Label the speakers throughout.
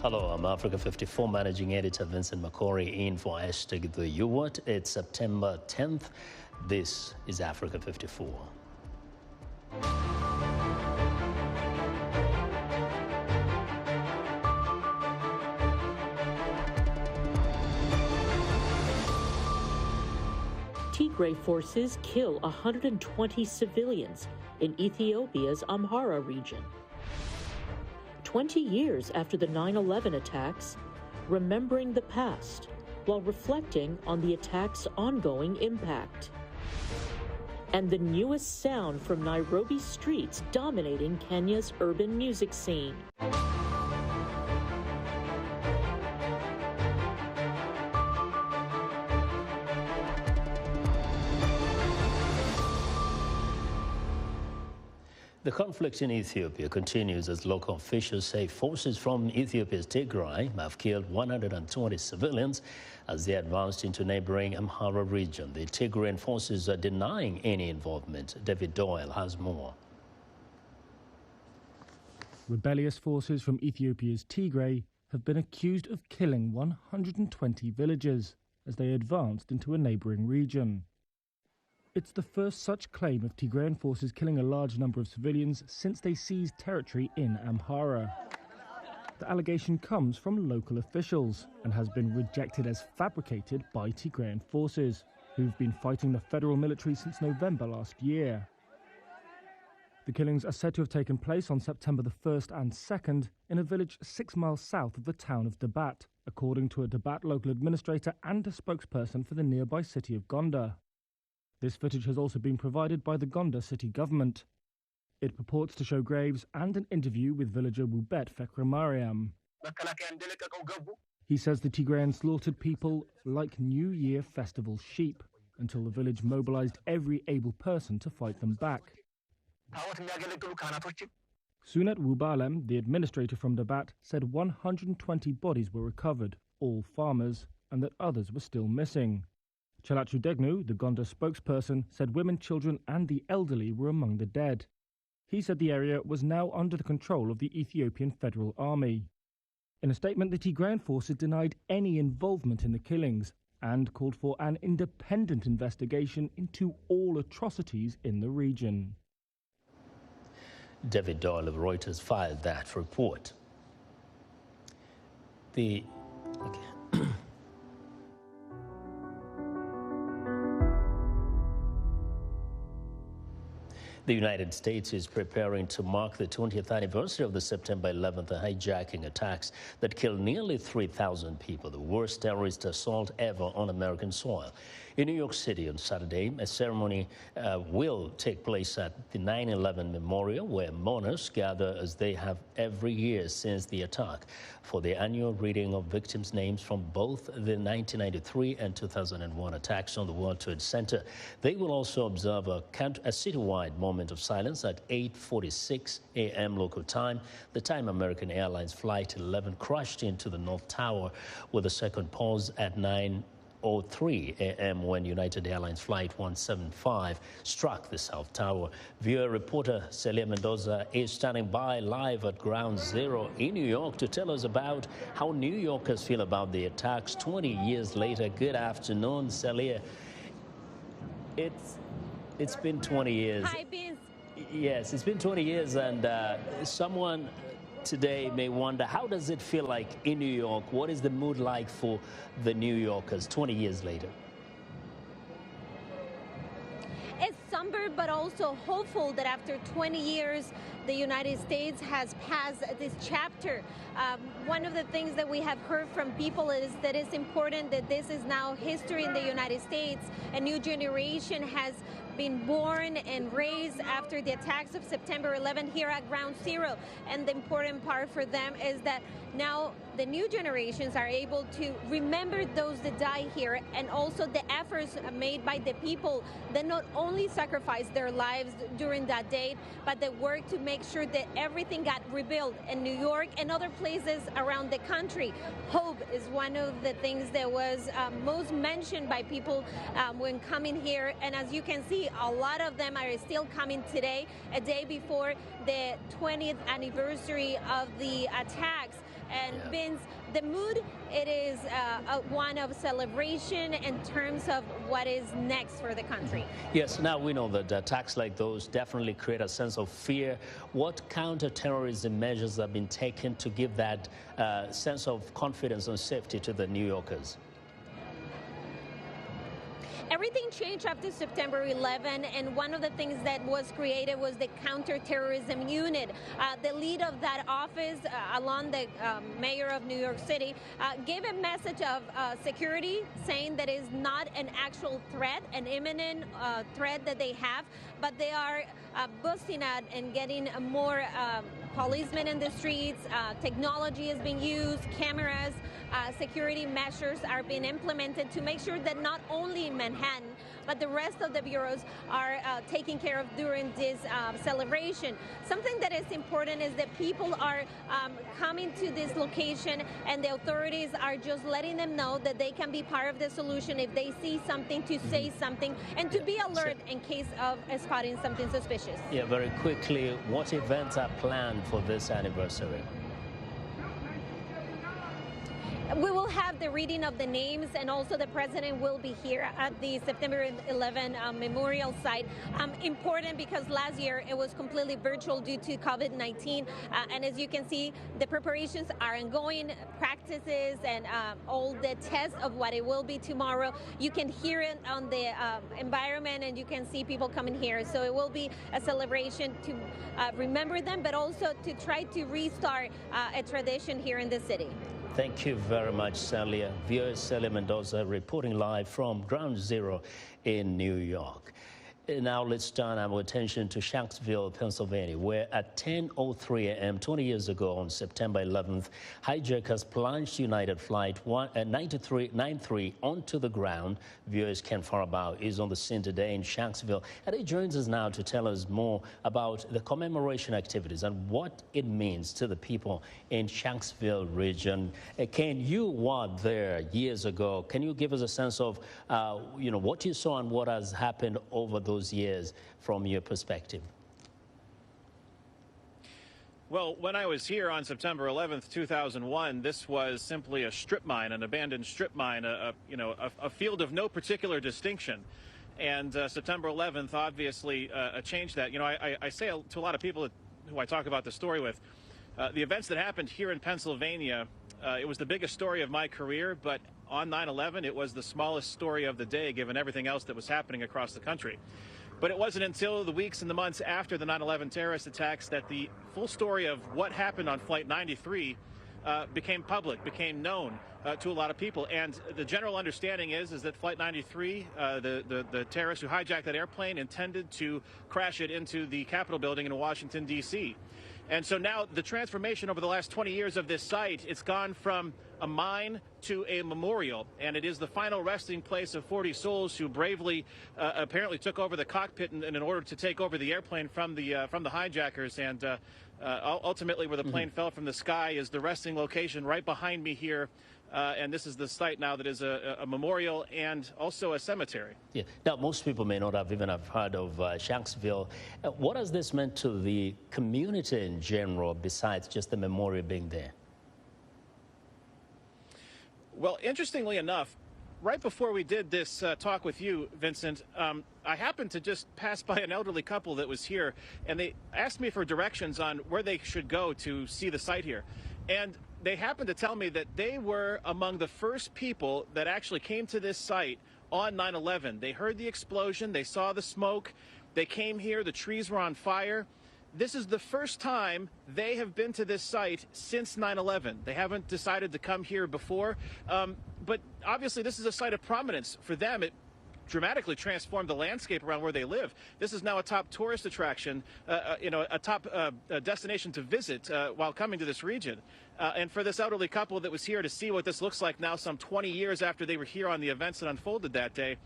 Speaker 1: Hello, I'm Africa 54 Managing Editor Vincent Makori in for #the U-Word. It's September 10th. This is Africa 54.
Speaker 2: Tigray forces kill 120 civilians in Ethiopia's Amhara region. 20 years after the 9/11 attacks, remembering the past while reflecting on the attack's ongoing impact. And the newest sound from Nairobi streets dominating Kenya's urban music scene.
Speaker 1: The conflict in Ethiopia continues as local officials say forces from Ethiopia's Tigray have killed 120 civilians as they advanced into neighboring Amhara region. The Tigrayan forces are denying any involvement. David Doyle has more.
Speaker 3: Rebellious forces from Ethiopia's Tigray have been accused of killing 120 villagers as they advanced into a neighboring region. It's the first such claim of Tigrayan forces killing a large number of civilians since they seized territory in Amhara. The allegation comes from local officials and has been rejected as fabricated by Tigrayan forces, who've been fighting the federal military since November last year. The killings are said to have taken place on September the 1st and 2nd in a village 6 miles south of the town of Dabat, according to a Dabat local administrator and a spokesperson for the nearby city of Gonda. This footage has also been provided by the Gonda city government. It purports to show graves and an interview with villager Wubet Fekramariam. He says the Tigrayan slaughtered people like New Year festival sheep until the village mobilized every able person to fight them back. Sunet Wubalem, the administrator from Dabat, said 120 bodies were recovered, all farmers, and that others were still missing. Chalachu Degnu, the Gonda spokesperson, said women, children and the elderly were among the dead. He said the area was now under the control of the Ethiopian Federal Army. In a statement, the Tigrayan forces denied any involvement in the killings and called for an independent investigation into all atrocities in the region.
Speaker 1: David Doyle of Reuters filed that report. The United States is preparing to mark the 20th anniversary of the September 11th hijacking attacks that killed nearly 3,000 people, the worst terrorist assault ever on American soil. In New York City on Saturday, a ceremony will take place at the 9/11 Memorial, where mourners gather as they have every year since the attack for the annual reading of victims' names from both the 1993 and 2001 attacks on the World Trade Center. They will also observe a citywide moment of silence at 8:46 a.m. local time, the time American Airlines Flight 11 crashed into the North Tower, with a second pause at 9:03 a.m. when United Airlines Flight 175 struck the South Tower. Viewer reporter Celia Mendoza is standing by live at Ground Zero in New York to tell us about how New Yorkers feel about the attacks 20 years later. Good afternoon, Celia. It's been 20 years.
Speaker 4: Hi, Vince.
Speaker 1: Yes, it's been 20 years, and someone today may wonder, how does it feel like in New York? What is the mood like for the New Yorkers 20 years later?
Speaker 4: It's somber, but also hopeful that after 20 years, the United States has passed this chapter. One of the things that we have heard from people is that it's important that this is now history in the United States. A new generation has been born and raised after the attacks of September 11 here at Ground Zero. And the important part for them is that now the new generations are able to remember those that died here, and also the efforts made by the people that not only sacrificed their lives during that date, but that worked to make sure that everything got rebuilt in New York and other places around the country. Hope is one of the things that was most mentioned by people when coming here. And as you can see, a lot of them are still coming today, a day before the 20th anniversary of the attacks. And
Speaker 1: Yeah.
Speaker 4: Vince, the mood, it is one of celebration in terms of what is next for the country.
Speaker 1: Yes, now we know that attacks like those definitely create a sense of fear. What counter-terrorism measures have been taken to give that sense of confidence and safety to the New Yorkers?
Speaker 4: Everything changed after September 11, and one of the things that was created was the counterterrorism unit. The lead of that office, along the mayor of New York City, gave a message of security, saying that it's not an actual threat, an imminent threat that they have, but they are boosting out and getting more policemen in the streets. Technology is being used, cameras, security measures are being implemented to make sure that not only in Manhattan, but the rest of the bureaus are taken care of during this celebration. Something that is important is that people are coming to this location, and the authorities are just letting them know that they can be part of the solution if they see something, to say something, and to be alert in case of spotting something suspicious.
Speaker 1: Yeah, very quickly, what events are planned for this anniversary?
Speaker 4: We will have the reading of the names, and also the president will be here at the September 11 memorial site. Important because last year it was completely virtual due to COVID-19. And as you can see, the preparations are ongoing, practices and all the tests of what it will be tomorrow. You can hear it on the environment, and you can see people coming here. So it will be a celebration to remember them, but also to try to restart a tradition here in the city.
Speaker 1: Thank you very much, Celia. Viewer Celia Mendoza reporting live from Ground Zero in New York. Now let's turn our attention to Shanksville, Pennsylvania, where at 10:03 a.m. 20 years ago on September 11th, hijackers plunged United Flight 93 onto the ground. Viewers Ken Farabaugh is on the scene today in Shanksville, and he joins us now to tell us more about the commemoration activities and what it means to the people in Shanksville region. Ken, you were there years ago. Can you give us a sense of what you saw and what has happened over those years from your perspective?
Speaker 5: Well, when I was here on September 11th, 2001, this was simply a strip mine, an abandoned strip mine, a field of no particular distinction. And September 11th obviously changed that. I say to a lot of people who I talk about the story with, the events that happened here in Pennsylvania, it was the biggest story of my career, but on 9/11, it was the smallest story of the day, given everything else that was happening across the country. But it wasn't until the weeks and the months after the 9/11 terrorist attacks that the full story of what happened on Flight 93 became public, became known to a lot of people. And the general understanding is that Flight 93, the terrorists who hijacked that airplane, intended to crash it into the Capitol building in Washington, D.C. And so now the transformation over the last 20 years of this site, it's gone from a mine to a memorial, and it is the final resting place of 40 souls who bravely apparently took over the cockpit in order to take over the airplane from the hijackers. And ultimately, where the plane fell from the sky is the resting location right behind me here. And this is the site now that is a memorial and also a cemetery. Yeah.
Speaker 1: Now, most people may not have even heard of Shanksville. What has this meant to the community in general, besides just the memorial being there?
Speaker 5: Well, interestingly enough, right before we did this talk with you, Vincent, I happened to just pass by an elderly couple that was here, and they asked me for directions on where they should go to see the site here. And they happened to tell me that they were among the first people that actually came to this site on 9/11. They heard the explosion, they saw the smoke, they came here, the trees were on fire. This is the first time they have been to this site since 9/11. They haven't decided to come here before, but obviously this is a site of prominence for them. It dramatically transformed the landscape around where they live. This is now a top tourist attraction, a top destination to visit while coming to this region. And for this elderly couple that was here to see what this looks like now, some 20 years after they were here on the events that unfolded that day,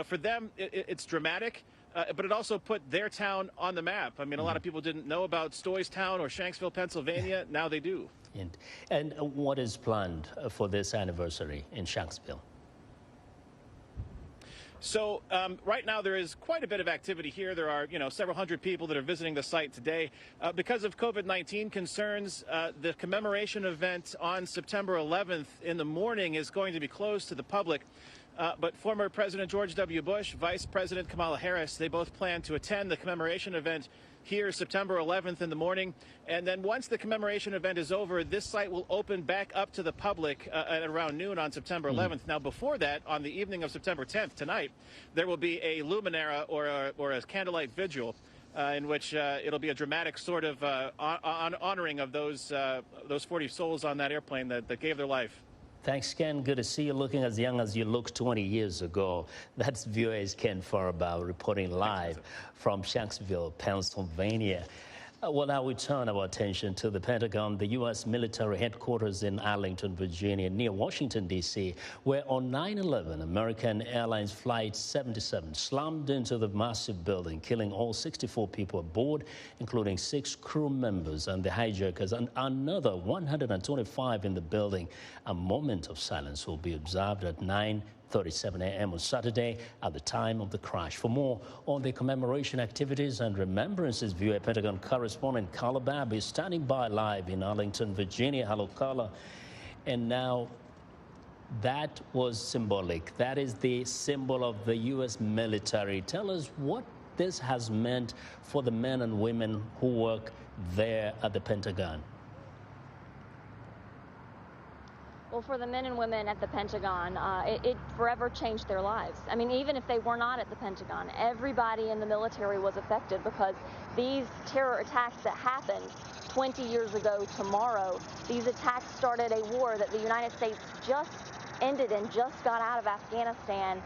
Speaker 5: for them it's dramatic. But it also put their town on the map. I mean, a lot of people didn't know about Stoystown or Shanksville, Pennsylvania. Now they do.
Speaker 1: And what is planned for this anniversary in Shanksville?
Speaker 5: So right now there is quite a bit of activity here. There are, several hundred people that are visiting the site today. Because of COVID-19 concerns, the commemoration event on September 11th in the morning is going to be closed to the public. But former President George W. Bush, Vice President Kamala Harris, they both plan to attend the commemoration event here September 11th in the morning. And then once the commemoration event is over, this site will open back up to the public at around noon on September 11th. Now, before that, on the evening of September 10th, tonight, there will be a luminara or a candlelight vigil in which it'll be a dramatic sort of honoring of those 40 souls on that airplane that gave their life.
Speaker 1: Thanks, Ken. Good to see you looking as young as you looked 20 years ago. That's VOA's Ken Faribault reporting live from Shanksville, Pennsylvania. Well, now we turn our attention to the Pentagon, the U.S. military headquarters in Arlington, Virginia, near Washington, D.C., where on 9/11, American Airlines Flight 77 slammed into the massive building, killing all 64 people aboard, including 6 crew members and the hijackers, and another 125 in the building. A moment of silence will be observed at 9:37 a.m. on Saturday at the time of the crash. For more on the commemoration activities and remembrances, VOA Pentagon correspondent Carla Babb is standing by live in Arlington, Virginia. Hello, Carla. And now, that was symbolic. That is the symbol of the U.S. military. Tell us what this has meant for the men and women who work there at the Pentagon.
Speaker 6: Well, for the men and women at the Pentagon, it forever changed their lives. I mean, even if they were not at the Pentagon, everybody in the military was affected because these terror attacks that happened 20 years ago tomorrow, these attacks started a war that the United States just ended and just got out of Afghanistan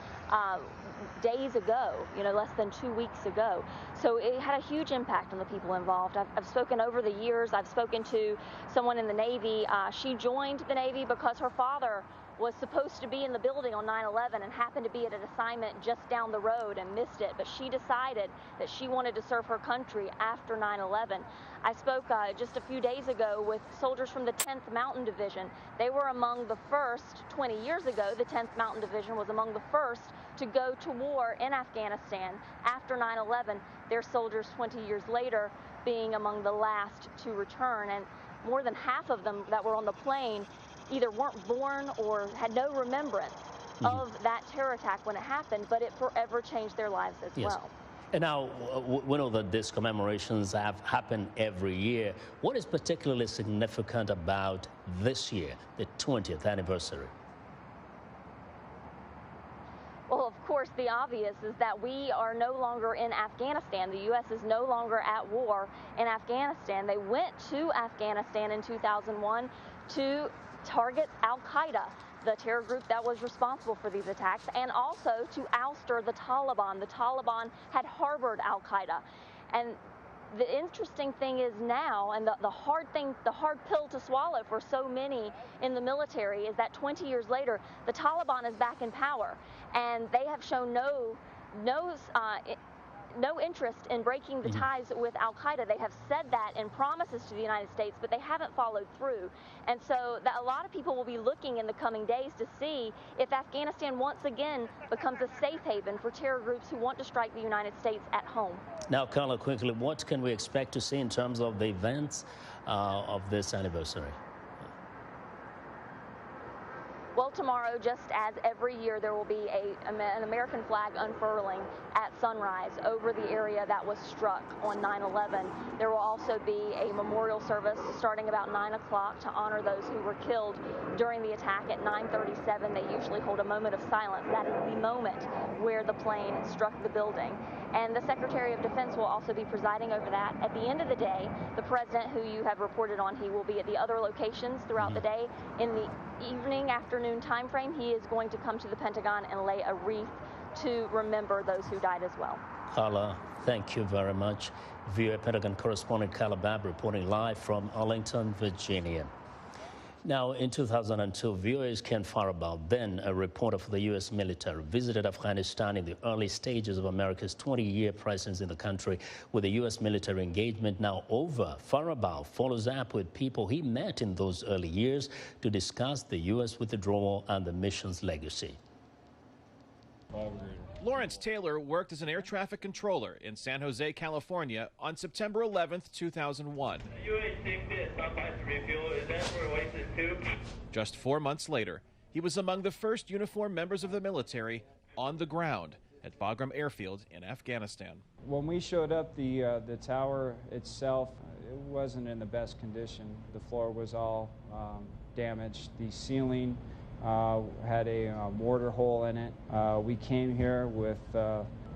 Speaker 6: days ago, less than 2 weeks ago. So it had a huge impact on the people involved. I've spoken over the years. I've spoken to someone in the Navy. She joined the Navy because her father was supposed to be in the building on 9/11 and happened to be at an assignment just down the road and missed it. But she decided that she wanted to serve her country after 9/11. I spoke just a few days ago with soldiers from the 10th Mountain Division. They were among the first, 20 years ago, the 10th Mountain Division was among the first to go to war in Afghanistan after 9/11. Their soldiers 20 years later being among the last to return. And more than half of them that were on the plane either weren't born or had no remembrance of that terror attack when it happened, but it forever changed their lives as well.
Speaker 1: And now, we know that these commemorations have happened every year. What is particularly significant about this year, the 20th anniversary?
Speaker 6: Well, of course, the obvious is that we are no longer in Afghanistan. The U.S. is no longer at war in Afghanistan. They went to Afghanistan in 2001 to target al-Qaeda, the terror group that was responsible for these attacks, and also to ouster the Taliban. The Taliban had harbored al-Qaeda. And the interesting thing is now, and the hard pill to swallow for so many in the military, is that 20 years later, the Taliban is back in power, and they have shown no interest in breaking the ties with al-Qaeda. They have said that in promises to the United States, but they haven't followed through. And so a lot of people will be looking in the coming days to see if Afghanistan once again becomes a safe haven for terror groups who want to strike the United States at home.
Speaker 1: Now, Carla, quickly, what can we expect to see in terms of the events of this anniversary?
Speaker 6: Well, tomorrow, just as every year, there will be an American flag unfurling at sunrise over the area that was struck on 9/11. There will also be a memorial service starting about 9 o'clock to honor those who were killed during the attack at 9:37. They usually hold a moment of silence. That is the moment where the plane struck the building. And the Secretary of Defense will also be presiding over that. At the end of the day, the President, who you have reported on, he will be at the other locations throughout the day. In the evening, afternoon time frame, he is going to come to the Pentagon and lay a wreath to remember those who died as well.
Speaker 1: Carla, thank you very much. VOA Pentagon correspondent Carla Babb reporting live from Arlington, Virginia. Now, in 2002, VOA's Ken Faribault, then a reporter for the U.S. military, visited Afghanistan in the early stages of America's 20-year presence in the country. With the U.S. military engagement now over, Faribault follows up with people he met in those early years to discuss the U.S. withdrawal and the mission's legacy.
Speaker 5: Lawrence Taylor worked as an air traffic controller in San Jose, California on September 11th, 2001. Just 4 months later, he was among the first uniformed members of the military on the ground at Bagram Airfield in Afghanistan.
Speaker 7: When we showed up, the tower itself, it wasn't in the best condition. The floor was all damaged. The ceiling had a mortar hole in it. We came here with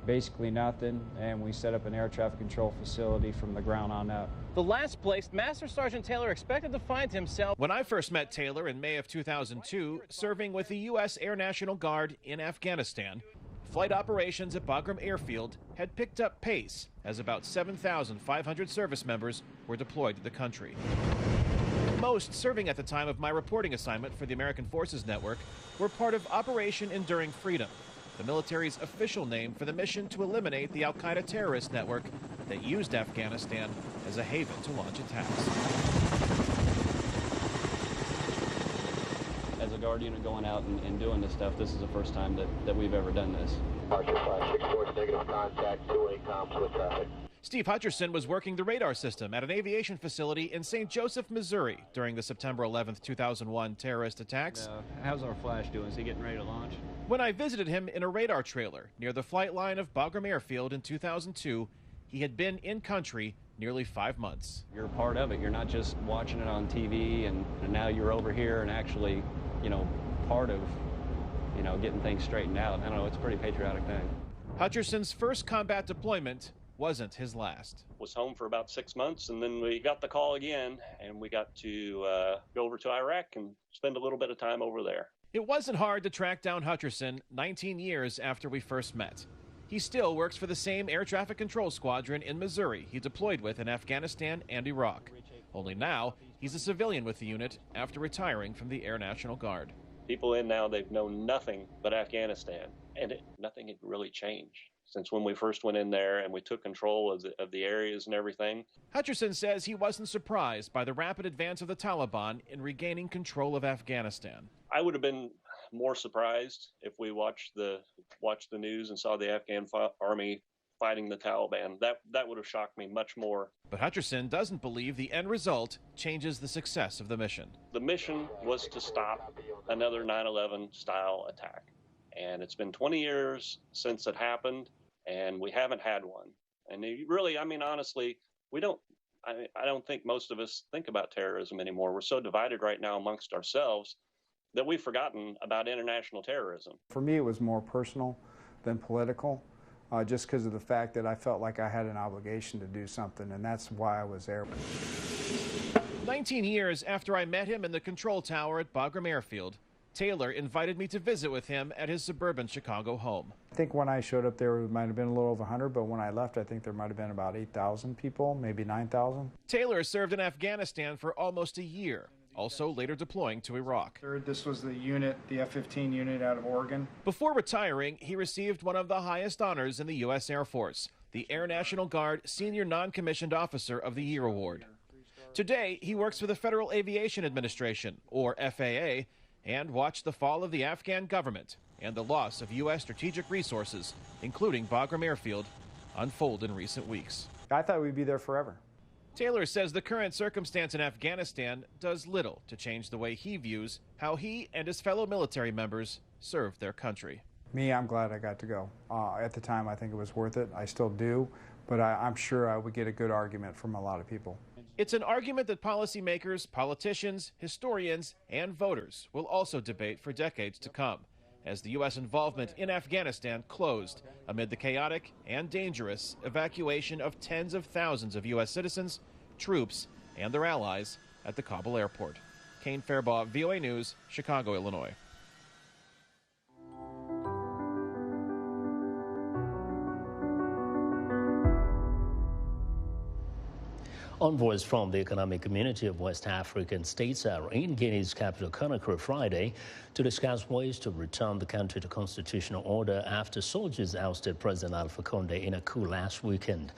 Speaker 7: basically nothing, and we set up an air traffic control facility from the ground on up.
Speaker 8: The last place Master Sergeant Taylor expected to find himself.
Speaker 5: When I first met Taylor in May of 2002, serving with the U.S. Air National Guard in Afghanistan, flight operations at Bagram Airfield had picked up pace as about 7,500 service members were deployed to the country. Most serving at the time of my reporting assignment for the American Forces Network were part of Operation Enduring Freedom, the military's official name for the mission to eliminate the al-Qaeda terrorist network that used Afghanistan as a haven to launch attacks.
Speaker 9: As a Guard unit going out and doing this stuff, this is the first time that we've ever done this.
Speaker 10: Negative contact, 2-way comms with traffic.
Speaker 5: Steve Hutcherson was working the radar system at an aviation facility in St. Joseph, Missouri during the September 11th, 2001 terrorist attacks.
Speaker 9: How's our flash doing? Is he getting ready to launch?
Speaker 5: When I visited him in a radar trailer near the flight line of Bagram Airfield in 2002, he had been in country nearly 5 months.
Speaker 9: You're a part of it. You're not just watching it on TV and now you're over here and actually, part of, getting things straightened out. I don't know, it's a pretty patriotic thing.
Speaker 5: Hutcherson's first combat deployment wasn't his last.
Speaker 11: Was home for about 6 months, and then we got the call again, and we got to go over to Iraq and spend a little bit of time over there.
Speaker 5: It wasn't hard to track down Hutcherson 19 years after we first met. He still works for the same air traffic control squadron in Missouri he deployed with in Afghanistan and Iraq. Only now, he's a civilian with the unit after retiring from the Air National Guard.
Speaker 11: People in now, they've known nothing but Afghanistan, and nothing had really changed since when we first went in there and we took control of the areas and everything.
Speaker 5: Hutcherson says he wasn't surprised by the rapid advance of the Taliban in regaining control of Afghanistan.
Speaker 11: I would have been more surprised if we watched the news and saw the Afghan army fighting the Taliban. That would have shocked me much more.
Speaker 5: But Hutcherson doesn't believe the end result changes the success of the mission.
Speaker 11: The mission was to stop another 9/11 style attack. And it's been 20 years since it happened, and we haven't had one. And really, honestly, I don't think most of us think about terrorism anymore. We're so divided right now amongst ourselves that we've forgotten about international terrorism.
Speaker 7: For me, it was more personal than political, just because of the fact that I felt like I had an obligation to do something, and that's why I was there.
Speaker 5: 19 years after I met him in the control tower at Bagram Airfield, Taylor invited me to visit with him at his suburban Chicago home.
Speaker 7: I think when I showed up there, it might have been a little over 100, but when I left, I think there might have been about 8,000 people, maybe 9,000.
Speaker 5: Taylor served in Afghanistan for almost a year, also later deploying to Iraq.
Speaker 7: This was the unit, the F-15 unit out of Oregon.
Speaker 5: Before retiring, he received one of the highest honors in the U.S. Air Force, the Air National Guard Senior Non-Commissioned Officer of the Year Award. Today, he works for the Federal Aviation Administration, or FAA, and watched the fall of the Afghan government and the loss of U.S. strategic resources, including Bagram Airfield, unfold in recent weeks.
Speaker 7: I thought we'd be there forever.
Speaker 5: Taylor says the current circumstance in Afghanistan does little to change the way he views how he and his fellow military members served their country.
Speaker 7: Me, I'm glad I got to go. At the time, I think it was worth it. I still do, but I'm sure I would get a good argument from a lot of people.
Speaker 5: It's an argument that policymakers, politicians, historians, and voters will also debate for decades to come, as the U.S. involvement in Afghanistan closed amid the chaotic and dangerous evacuation of tens of thousands of U.S. citizens, troops, and their allies at the Kabul airport. Kane Fairbaugh, VOA News, Chicago, Illinois.
Speaker 1: Envoys from the Economic Community of West African States are in Guinea's capital Conakry Friday to discuss ways to return the country to constitutional order after soldiers ousted President Alpha Conde in a coup last weekend.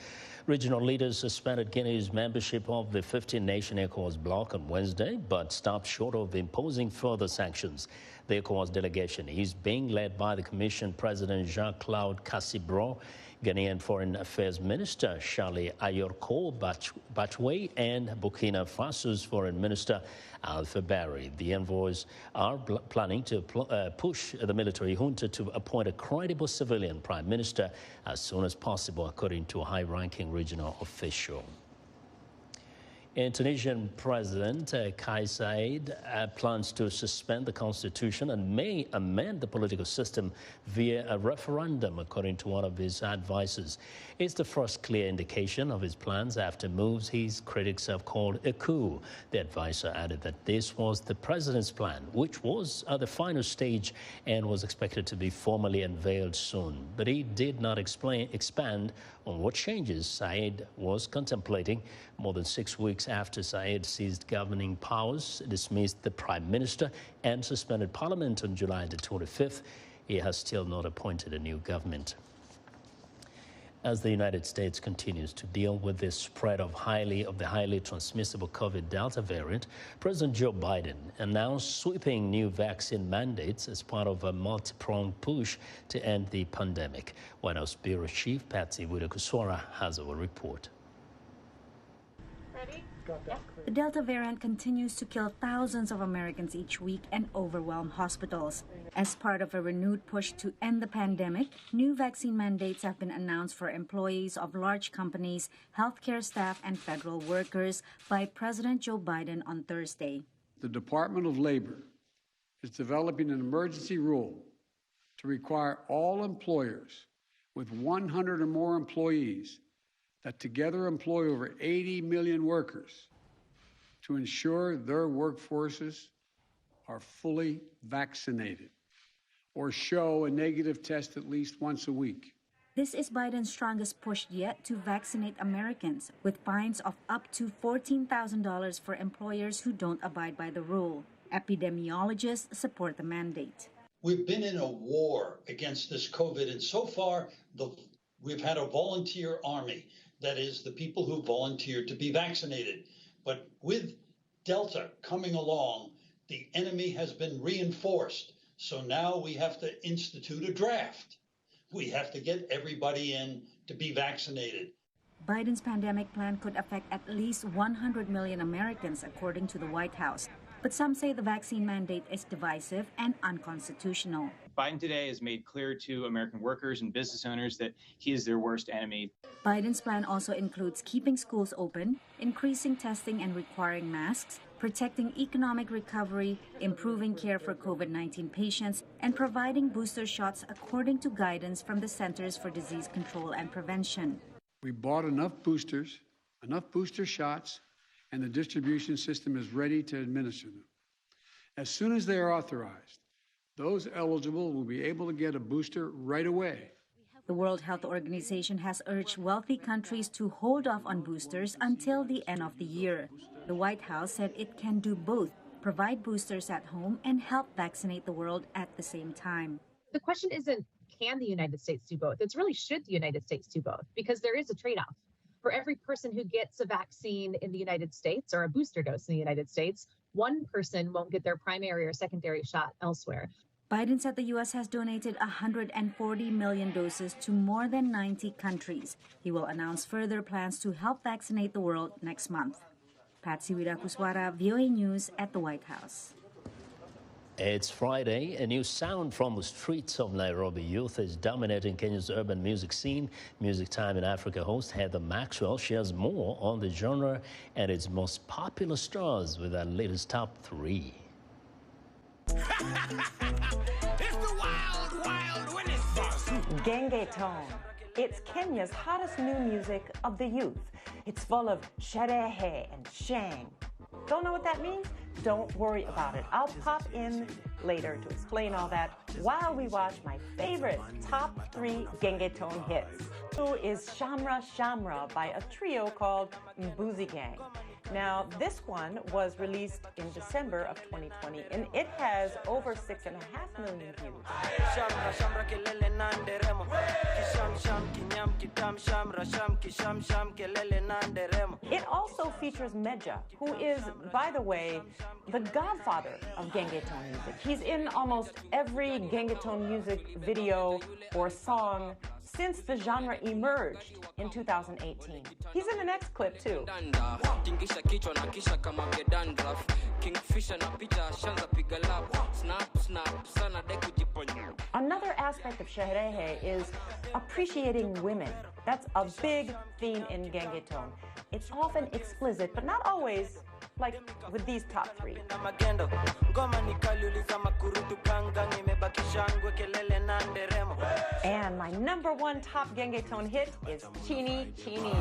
Speaker 1: Regional leaders suspended Guinea's membership of the 15-nation ECOWAS bloc on Wednesday, but stopped short of imposing further sanctions. The ECOWAS delegation is being led by the Commission President Jean-Claude Cassibro, Ghanaian Foreign Affairs Minister Charlie Ayorko Bachwe, and Burkina Faso's Foreign Minister Alpha Barry. The envoys are planning to push the military junta to appoint a credible civilian prime minister as soon as possible, according to a high-ranking regional official. And Tunisian President Kais Saied plans to suspend the constitution and may amend the political system via a referendum, according to one of his advisors. It's the first clear indication of his plans after moves his critics have called a coup. The advisor added that this was the president's plan, which was at the final stage and was expected to be formally unveiled soon. But he did not expand on what changes Saied was contemplating. More than 6 weeks after Saied seized governing powers, dismissed the prime minister, and suspended parliament on July the 25th, he has still not appointed a new government. As the United States continues to deal with the spread of the highly transmissible COVID Delta variant, President Joe Biden announced sweeping new vaccine mandates as part of a multi-pronged push to end the pandemic. White House Bureau Chief Patsy Widakuswara has our report.
Speaker 12: The Delta variant continues to kill thousands of Americans each week and overwhelm hospitals. As part of a renewed push to end the pandemic, new vaccine mandates have been announced for employees of large companies, healthcare staff, and federal workers by President Joe Biden on Thursday.
Speaker 13: The Department of Labor is developing an emergency rule to require all employers with 100 or more employees that together employ over 80 million workers to ensure their workforces are fully vaccinated or show a negative test at least once a week.
Speaker 12: This is Biden's strongest push yet to vaccinate Americans, with fines of up to $14,000 for employers who don't abide by the rule. Epidemiologists support the mandate.
Speaker 14: We've been in a war against this COVID, and so far we've had a volunteer army. That is, the people who volunteered to be vaccinated. But with Delta coming along, the enemy has been reinforced. So now we have to institute a draft. We have to get everybody in to be vaccinated.
Speaker 12: Biden's pandemic plan could affect at least 100 million Americans, according to the White House. But some say the vaccine mandate is divisive and unconstitutional.
Speaker 15: Biden today has made clear to American workers and business owners that he is their worst enemy.
Speaker 12: Biden's plan also includes keeping schools open, increasing testing and requiring masks, protecting economic recovery, improving care for COVID-19 patients, and providing booster shots according to guidance from the Centers for Disease Control and Prevention.
Speaker 13: We bought enough booster shots, and the distribution system is ready to administer them. As soon as they are authorized, those eligible will be able to get a booster right away.
Speaker 12: The World Health Organization has urged wealthy countries to hold off on boosters until the end of the year. The White House said it can do both, provide boosters at home and help vaccinate the world at the same time.
Speaker 16: The question isn't, can the United States do both? It's really, should the United States do both? Because there is a trade-off. For every person who gets a vaccine in the United States or a booster dose in the United States, one person won't get their primary or secondary shot elsewhere.
Speaker 12: Biden said the U.S. has donated 140 million doses to more than 90 countries. He will announce further plans to help vaccinate the world next month. Patsy Widakuswara, VOA News at the White House.
Speaker 1: It's Friday. A new sound from the streets of Nairobi youth is dominating Kenya's urban music scene. Music Time in Africa host Heather Maxwell shares more on the genre and its most popular stars with our latest top 3.
Speaker 17: It's the wild, wild West.
Speaker 18: Gengetone. It's Kenya's hottest new music of the youth. It's full of sherehe and shang. Don't know what that means? Don't worry about it. I'll pop in later to explain all that while we watch my favorite top 3 Gengetone hits. Who is Shamra Shamra by a trio called Mbuzi Gang. Now, this one was released in December of 2020, and it has over 6.5 million views. It also features Meja, who is, by the way, the godfather of Gengetone music. He's in almost every Gengetone music video or song since the genre emerged in 2018. He's in the next clip, too. Another aspect of Sherehe is appreciating women. That's a big theme in Gengetone. It's often explicit, but not always, like with these top three. And my #1 top Gengetone hit is Chini Chini.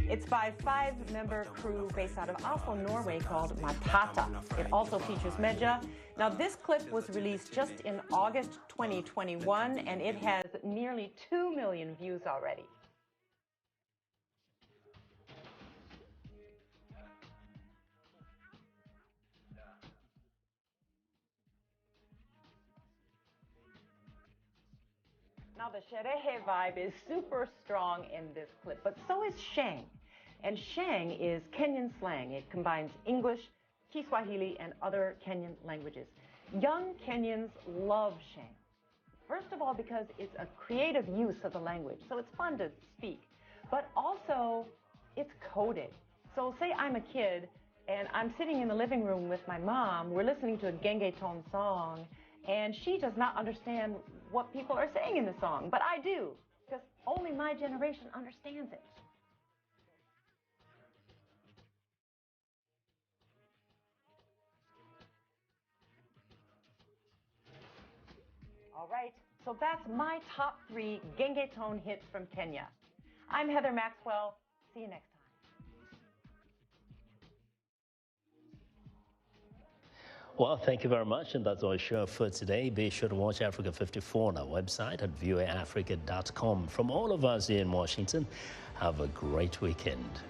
Speaker 18: It's by 5-member crew based out of Oslo, Norway called Matata. It also features Meja. Now this clip was released just in August 2021 and it has nearly 2 million views already. Now the Sherehe vibe is super strong in this clip, but so is Shang. And Shang is Kenyan slang. It combines English, Kiswahili, and other Kenyan languages. Young Kenyans love Shang. First of all, because it's a creative use of the language, so it's fun to speak. But also, it's coded. So say I'm a kid, and I'm sitting in the living room with my mom, we're listening to a Gengetone song, and she does not understand what people are saying in the song, but I do, because only my generation understands it. All right, so that's my top 3 Gengetone hits from Kenya. I'm Heather Maxwell. See you next time.
Speaker 1: Well, thank you very much, and that's our show for today. Be sure to watch Africa 54 on our website at voaafrica.com. From all of us here in Washington, have a great weekend.